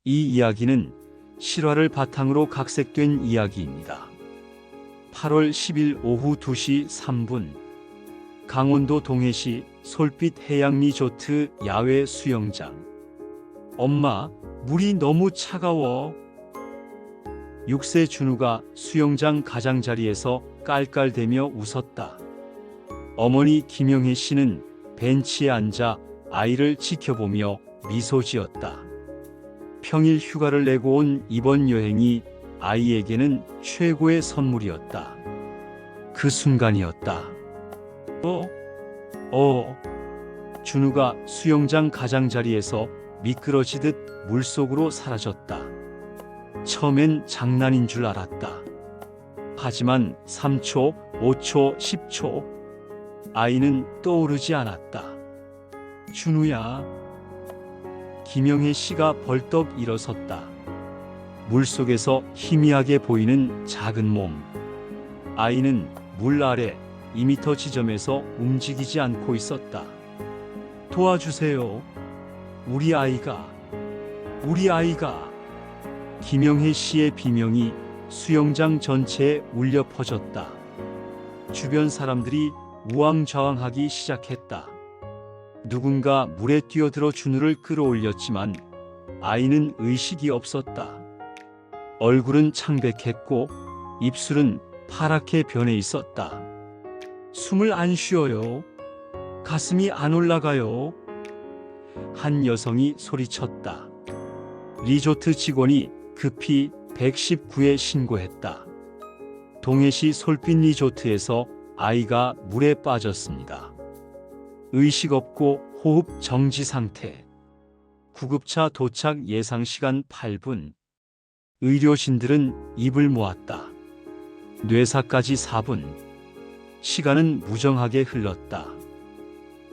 이 이야기는 실화를 바탕으로 각색된 이야기입니다. 8월 10일 오후 2시 3분 강원도 동해시 솔빛 해양 리조트 야외 수영장. 엄마, 물이 너무 차가워. 6세 준우가 수영장 가장자리에서 깔깔대며 웃었다. 어머니 김영애 씨는 벤치에 앉아 아이를 지켜보며 미소 지었다. 평일 휴가를 내고 온 이번 여행이 아이에게는 최고의 선물이었다. 그 순간이었다. 준우가 수영장 가장자리에서 미끄러지듯 물속으로 사라졌다. 처음엔 장난인 줄 알았다. 하지만 3초, 5초, 10초 아이는 떠오르지 않았다. 준우야. 김영애 씨가 벌떡 일어섰다. 물속에서 희미하게 보이는 작은 몸. 아이는 물 아래 2m 지점에서 움직이지 않고 있었다. 도와주세요. 우리 아이가. 김영애 씨의 비명이 수영장 전체에 울려 퍼졌다. 주변 사람들이 우왕좌왕하기 시작했다. 누군가 물에 뛰어들어 준우를 끌어올렸지만 아이는 의식이 없었다. 얼굴은 창백했고 입술은 파랗게 변해 있었다. 숨을 안 쉬어요. 가슴이 안 올라가요. 한 여성이 소리쳤다. 리조트 직원이 급히 119에 신고했다. 동해시 솔빛 리조트에서 아이가 물에 빠졌습니다. 의식 없고 호흡 정지 상태. 구급차 도착 예상 시간 8분. 의료진들은 입을 모았다. 뇌사까지 4분. 시간은 무정하게 흘렀다.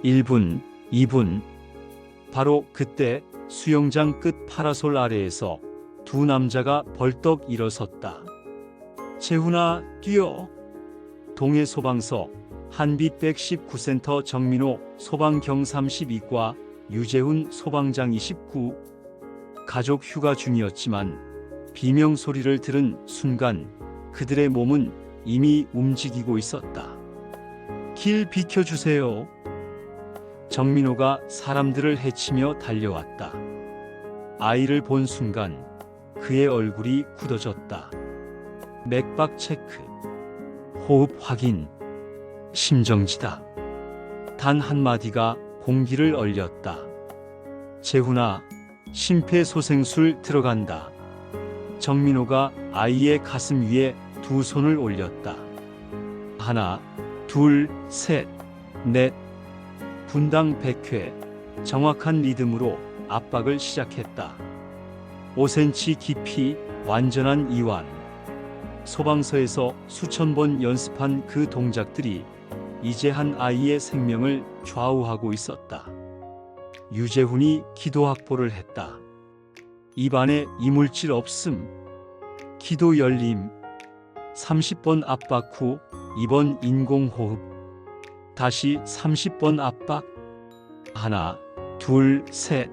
1분, 2분. 바로 그때 수영장 끝 파라솔 아래에서 두 남자가 벌떡 일어섰다. 재훈아, 뛰어. 동해 소방서 한빛 119센터 정민호 소방경 32과 유재훈 소방장 29. 가족 휴가 중이었지만 비명 소리를 들은 순간 그들의 몸은 이미 움직이고 있었다. 길 비켜주세요. 정민호가 사람들을 헤치며 달려왔다. 아이를 본 순간 그의 얼굴이 굳어졌다. 맥박 체크, 호흡 확인, 심정지다. 단 한마디가 공기를 얼렸다. 재훈아, 심폐소생술 들어간다. 정민호가 아이의 가슴 위에 두 손을 올렸다. 하나, 둘, 셋, 넷. 분당 100회 정확한 리듬으로 압박을 시작했다. 5cm 깊이 완전한 이완. 소방서에서 수천 번 연습한 그 동작들이 이제 한 아이의 생명을 좌우하고 있었다. 유재훈이 기도 확보를 했다. 입안에 이물질 없음. 기도 열림. 30번 압박 후 2번 인공호흡. 다시 30번 압박. 하나, 둘, 셋.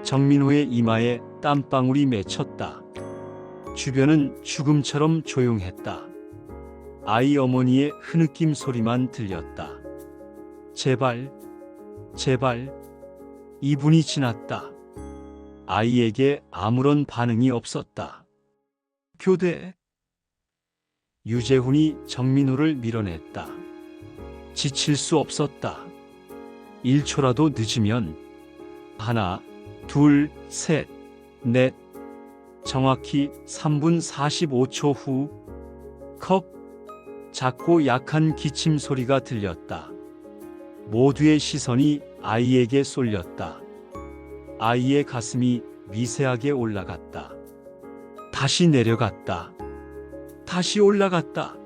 정민호의 이마에 땀방울이 맺혔다. 주변은 죽음처럼 조용했다. 아이 어머니의 흐느낌 소리만 들렸다. 제발, 제발. 2분이 지났다. 아이에게 아무런 반응이 없었다. 교대. 유재훈이 정민호를 밀어냈다. 지칠 수 없었다. 1초라도 늦으면. 하나, 둘, 셋, 넷. 정확히 3분 45초 후 컥. 작고 약한 기침 소리가 들렸다. 모두의 시선이 아이에게 쏠렸다. 아이의 가슴이 미세하게 올라갔다. 다시 내려갔다. 다시 올라갔다.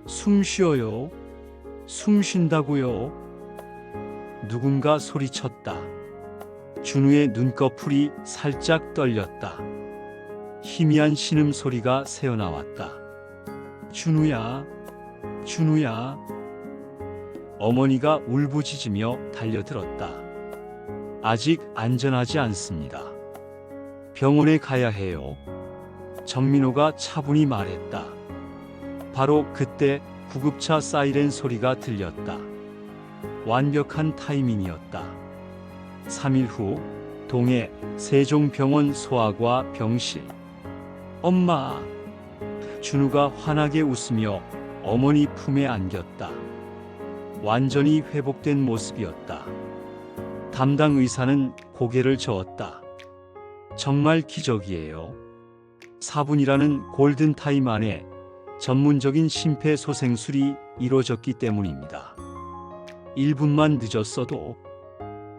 숨 쉬어요. 숨 쉰다고요. 누군가 소리쳤다. 준우의 눈꺼풀이 살짝 떨렸다. 희미한 신음소리가 새어나왔다. 준우야, 준우야. 어머니가 울부짖으며 달려들었다. 아직 안전하지 않습니다. 병원에 가야 해요. 정민호가 차분히 말했다. 바로 그때 구급차 사이렌 소리가 들렸다. 완벽한 타이밍이었다. 3일 후 동해 세종병원 소아과 병실. 엄마. 준우가 환하게 웃으며 어머니 품에 안겼다. 완전히 회복된 모습이었다. 담당 의사는 고개를 저었다. 정말 기적이에요. 4분이라는 골든타임 안에 전문적인 심폐소생술이 이루어졌기 때문입니다. 1분만 늦었어도.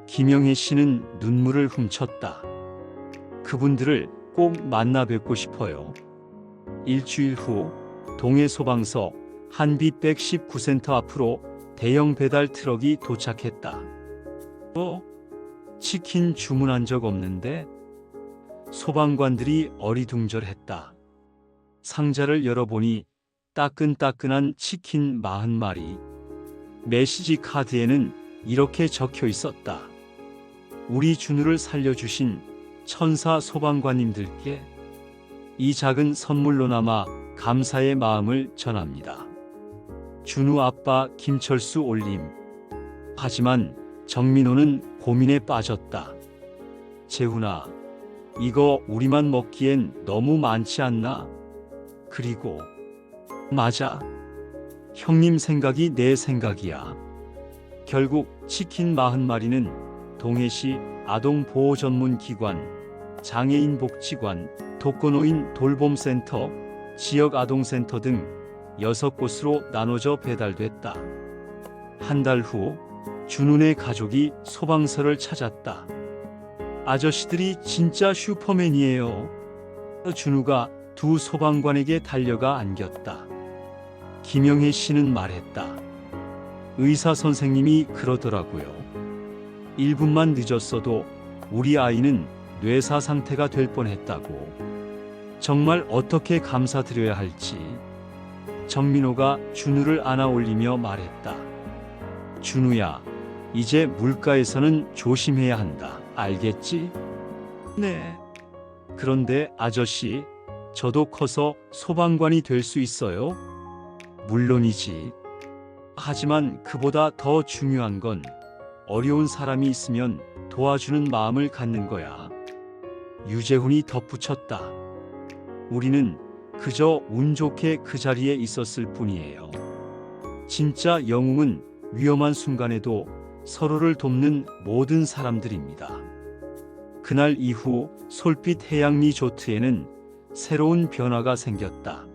김영애 씨는 눈물을 훔쳤다. 그분들을 꼭 만나 뵙고 싶어요. 일주일 후 동해 소방서 한빛 119센터 앞으로 대형 배달 트럭이 도착했다. 치킨 주문한 적 없는데? 소방관들이 어리둥절했다. 상자를 열어보니 따끈따끈한 치킨 40마리. 메시지 카드에는 이렇게 적혀 있었다. 우리 준우를 살려주신 천사 소방관님들께 이 작은 선물로나마 감사의 마음을 전합니다. 준우 아빠 김철수 올림. 하지만 정민호는 고민에 빠졌다. 재훈아, 이거 우리만 먹기엔 너무 많지 않나? 그리고 맞아. 형님 생각이 내 생각이야. 결국 치킨 40마리는 동해시 아동보호전문기관, 장애인복지관, 독거노인 돌봄센터, 지역아동센터 등 6곳으로 나눠져 배달됐다. 한 달 후 준우네 가족이 소방서를 찾았다. 아저씨들이 진짜 슈퍼맨이에요. 준우가 두 소방관에게 달려가 안겼다. 김영애 씨는 말했다. 의사 선생님이 그러더라고요. 1분만 늦었어도 우리 아이는 뇌사 상태가 될 뻔했다고. 정말 어떻게 감사드려야 할지. 정민호가 준우를 안아 올리며 말했다. 준우야, 이제 물가에서는 조심해야 한다. 알겠지? 네. 그런데 아저씨, 저도 커서 소방관이 될 수 있어요? 물론이지. 하지만 그보다 더 중요한 건 어려운 사람이 있으면 도와주는 마음을 갖는 거야. 유재훈이 덧붙였다. 우리는 그저 운 좋게 그 자리에 있었을 뿐이에요. 진짜 영웅은 위험한 순간에도 서로를 돕는 모든 사람들입니다. 그날 이후 솔빛 해양 리조트에는 새로운 변화가 생겼다.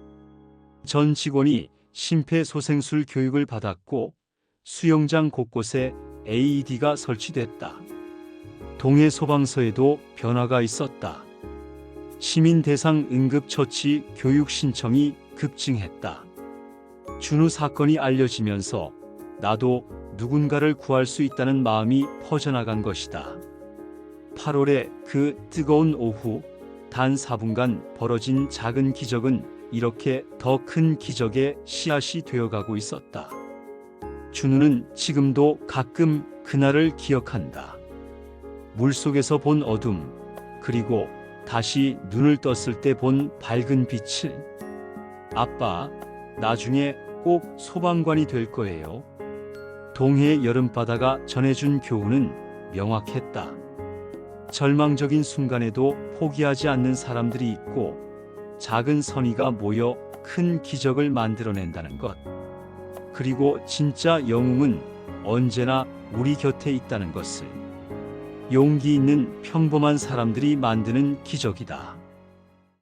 전 직원이 심폐소생술 교육을 받았고 수영장 곳곳에 AED가 설치됐다. 동해 소방서에도 변화가 있었다. 시민 대상 응급처치 교육 신청이 급증했다. 준우 사건이 알려지면서 나도 누군가를 구할 수 있다는 마음이 퍼져나간 것이다. 8월의 그 뜨거운 오후, 단 4분간 벌어진 작은 기적은 이렇게 더 큰 기적의 씨앗이 되어가고 있었다. 준우는 지금도 가끔 그날을 기억한다. 물속에서 본 어둠, 그리고 다시 눈을 떴을 때 본 밝은 빛을. 아빠, 나중에 꼭 소방관이 될 거예요. 동해의 여름바다가 전해준 교훈은 명확했다. 절망적인 순간에도 포기하지 않는 사람들이 있고 작은 선의가 모여 큰 기적을 만들어낸다는 것. 그리고 진짜 영웅은 언제나 우리 곁에 있다는 것을. 용기 있는 평범한 사람들이 만드는 기적이다.